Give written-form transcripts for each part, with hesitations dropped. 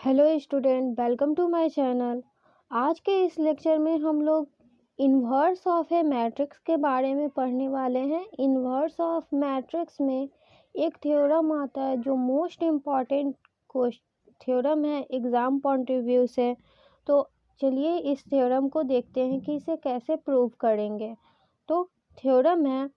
Hello student, welcome to my channel. आज के इस लेक्चर में हम लोग इन्वर्स ऑफ ए मैट्रिक्स के बारे में पढ़ने वाले हैं। इन्वर्स ऑफ मैट्रिक्स में एक थ्योरम आता है जो मोस्ट इम्पॉर्टेंट थ्योरम है एग्ज़ाम पॉइंट ऑफ व्यू से। तो चलिए इस थ्योरम को देखते हैं कि इसे कैसे प्रूव करेंगे। तो थ्योरम है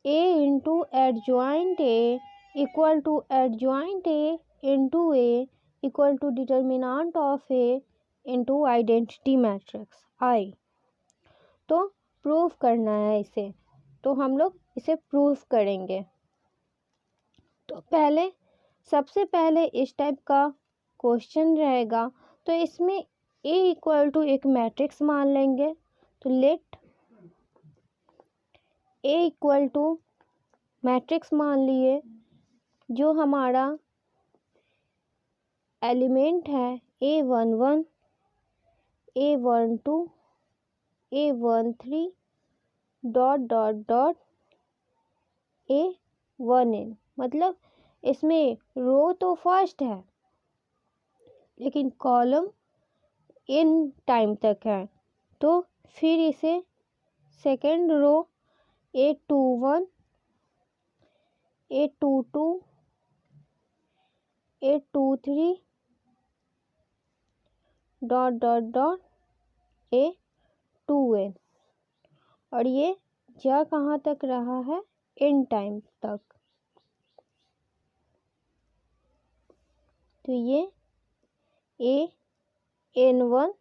A into adjoint A equal to adjoint A into A equal to determinant of A into identity matrix I. तो प्रूव करना है इसे, तो हम लोग इसे प्रूव करेंगे। तो सबसे पहले इस टाइप का क्वेश्चन रहेगा, तो इसमें ए इक्वल टू एक मैट्रिक्स मान लेंगे। तो let A equal to matrix मान लिए, जो हमारा एलिमेंट है A11, A12, A13 dot dot dot A1n। मतलब इसमें रो तो फर्स्ट है लेकिन कॉलम n टाइम तक है। तो फिर इसे second row A21, A22, A23 dot dot dot A2n, और ये जा कहाँ तक रहा है, n टाइम तक। तो ये AN1,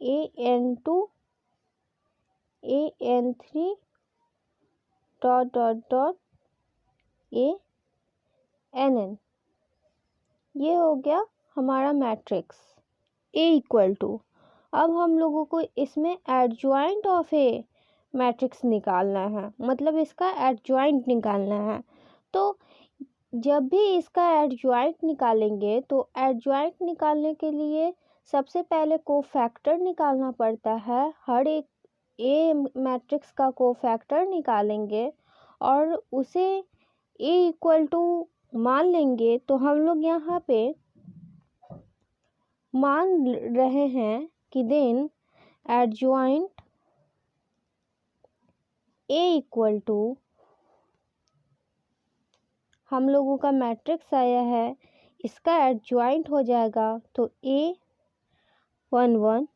AN2, AN3 dot dot dot ANn, ये हो गया हमारा मैट्रिक्स A इक्वल टू। अब हम लोगों को इसमें एडजॉइंट ऑफ ए मैट्रिक्स निकालना है, मतलब इसका एडजॉइंट निकालना है। तो जब भी इसका एडजॉइंट निकालेंगे तो एडजॉइंट निकालने के लिए सबसे पहले कोफैक्टर निकालना पड़ता है। हर एक ए मैट्रिक्स का कोफैक्टर निकालेंगे और उसे ए इक्वल टू मान लेंगे। तो हम लोग यहाँ पे मान रहे हैं कि then adjoint A equal to, हम लोगों का मैट्रिक्स आया है, इसका एडजॉइंट हो जाएगा। तो A11,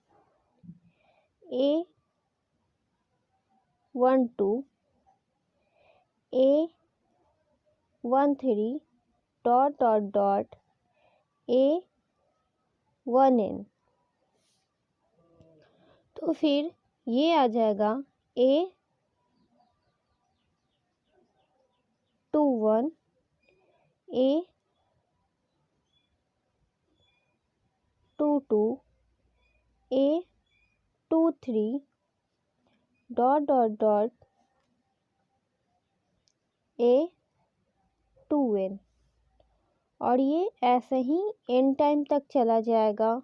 A12, A13 dot dot dot A1n। तो फिर ये आ जाएगा A21, A22, A23 dot dot dot A2n, और ये ऐसे ही n टाइम तक चला जाएगा।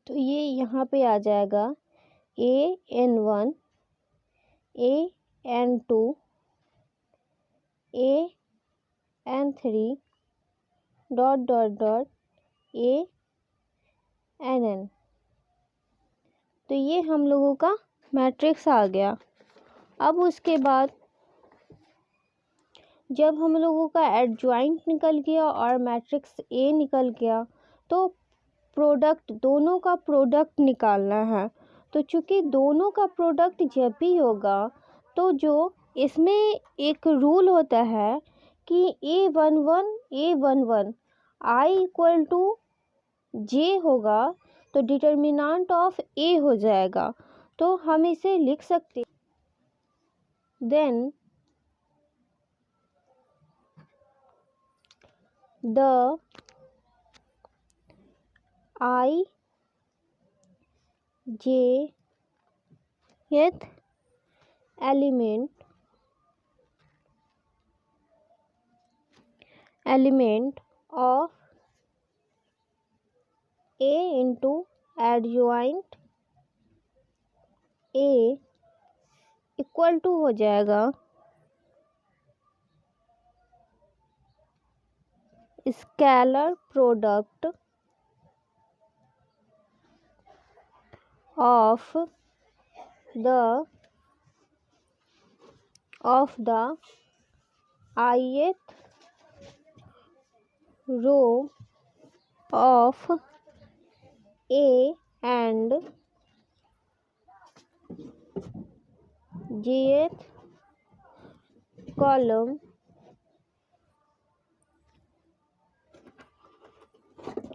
तो ये यहाँ पे आ जाएगा AN1, AN2, AN3 dot dot dot ANn। तो ये हम लोगों का मैट्रिक्स आ गया। अब उसके बाद जब हम लोगों का एडजॉइंट निकल गया और मैट्रिक्स ए निकल गया, तो प्रोडक्ट, दोनों का प्रोडक्ट निकालना है। तो चूँकि दोनों का प्रोडक्ट जब भी होगा, तो जो इसमें एक रूल होता है कि A11 आई इक्वल टू जे होगा, तो डिटर्मिनेंट ऑफ ए हो जाएगा। तो हम इसे लिख सकते, then the ijth element of A into adjoint A equal to हो जाएगा scalar product of the ith row of A and jth column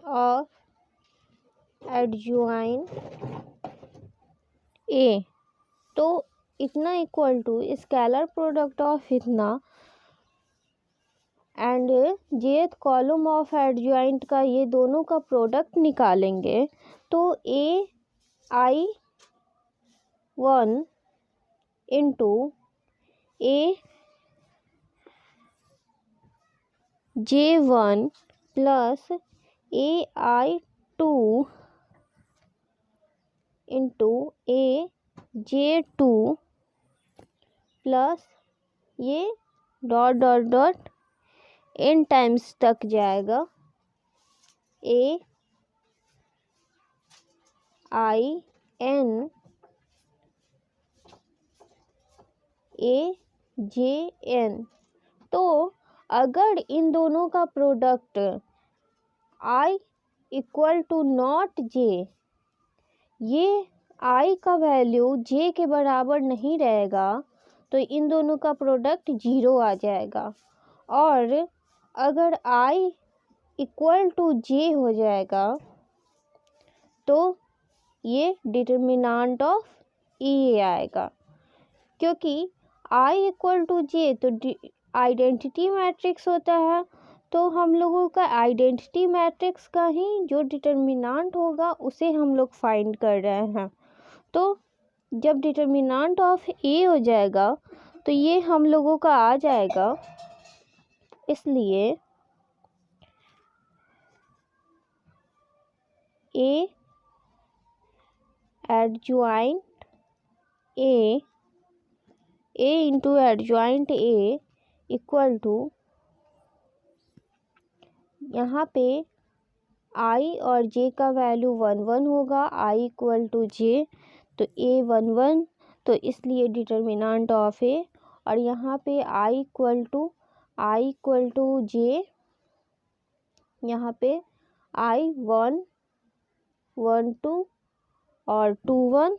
of adjoint A। तो इतना equal to scalar product of इतना and jth column of adjoint का ये दोनों का product निकालेंगे तो AI1 into AJ1 plus AI2 into AJ2 plus ये dot dot dot n times तक जाएगा AIN AJN। तो अगर इन दोनों का product I equal to not J, ये I का वैल्यू J के बराबर नहीं रहेगा तो इन दोनों का प्रोडक्ट 0 आ जाएगा। और अगर I इक्वल टू J हो जाएगा तो ये डिटर्मिनेंट ऑफ E आएगा, क्योंकि I इक्वल टू J तो आइडेंटिटी मैट्रिक्स होता है। तो हम लोगों का आइडेंटिटी मैट्रिक्स का ही जो डिटर्मिनेंट होगा उसे हम लोग फाइंड कर रहे हैं। तो जब डिटर्मिनेंट ऑफ A हो जाएगा तो ये हम लोगों का आ जाएगा, इसलिए A adjoint A into adjoint A equal to, यहाँ पे I और J का वैल्यू 1 1 होगा, I इक्वल टू J तो A 1 1, तो इसलिए डिटर्मिनेंट ऑफ A। और यहाँ पे I इक्वल टू J, यहाँ पे I 1 1 2 और 2 1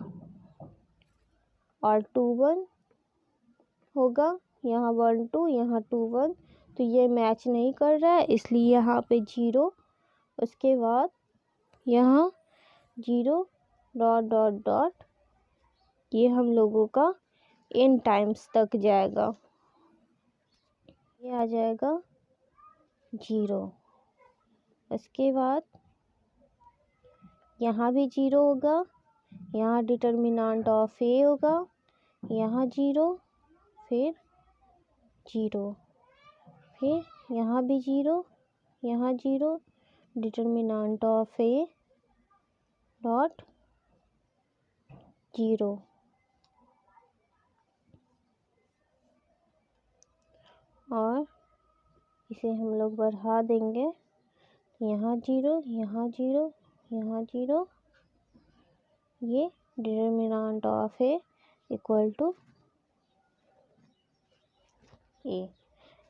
और 2 1 होगा, यहाँ 1 2 यहाँ 2 1, तो ये मैच नहीं कर रहा है इसलिए यहाँ पे 0। उसके बाद यहाँ 0 डॉट डॉट डॉट, ये हम लोगों का n टाइम्स तक जाएगा, ये आ जाएगा 0। उसके बाद यहाँ भी 0 होगा, यहाँ डिटर्मिनेंट ऑफ A होगा, यहाँ 0 फिर 0, फिर यहाँ भी 0 यहाँ 0, डिटर्मिनेंट ऑफ A डॉट 0। और इसे हम लोग बढ़ा देंगे, यहाँ 0 यहाँ 0 यहाँ 0, ये determinant of A equal to A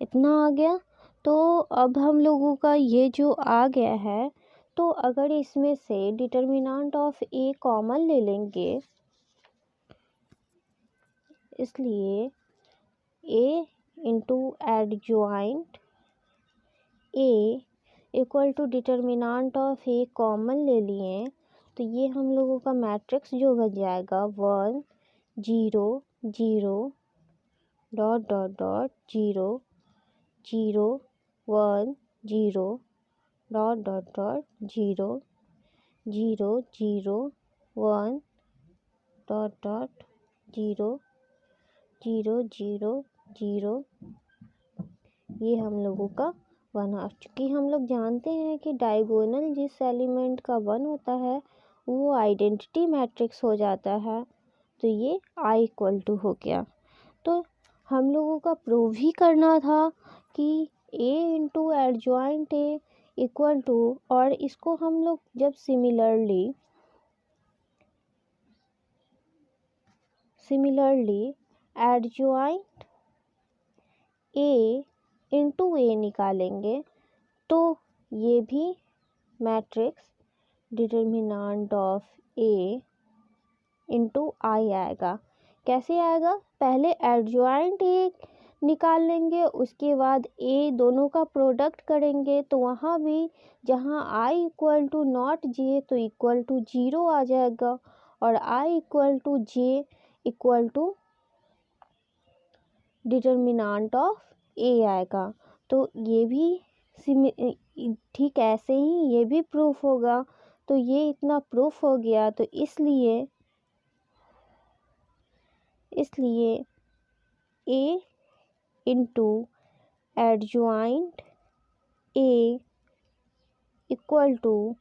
इतना आ गया। तो अब हम लोगों का ये जो आ गया है, तो अगर इसमें से डिटर्मिनेंट ऑफ A कॉमन ले लेंगे, इसलिए A into adjoint A equal to determinant of A common ले लिए, तो ये हम लोगों का मैट्रिक्स जो बन जाएगा 1 0 0 dot dot dot 0 0 1 0 dot dot dot 0 0 0 1 dot dot 0 0 0 0, ये हम लोगों का 1 आ। चूँकि हम लोग जानते हैं कि डायगोनल जिस एलिमेंट का 1 होता है वो आइडेंटिटी मैट्रिक्स हो जाता है, तो ये I इक्वल टू हो गया। तो हम लोगों का प्रूव ही करना था कि A into adjoint A equal to, और इसको हम लोग जब similarly adjoint A into A निकालेंगे तो ये भी matrix determinant of A into I आएगा। कैसे आएगा? पहले एडजॉइंट ए निकाल लेंगे, उसके बाद ए दोनों का प्रोडक्ट करेंगे तो वहाँ भी जहाँ I equal to not J तो इक्वल टू 0 आ जाएगा, और I equal to J equal to determinant of A आएगा। तो ये भी ठीक ऐसे ही ये भी प्रूफ होगा। तो ये इतना प्रूफ हो गया, तो इसलिए A into adjoint A equal to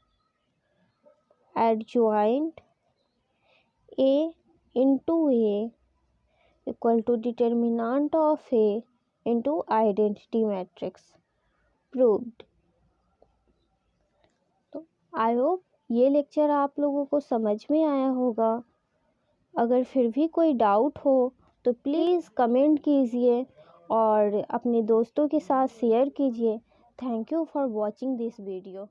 adjoint A into A equal to determinant of A into identity matrix proved. तो आई होप ये लेक्चर आप लोगों को समझ में आया होगा। अगर फिर भी कोई डाउट हो तो प्लीज़ कमेंट कीजिए और अपने दोस्तों के साथ शेयर कीजिए। Thank you for watching this video.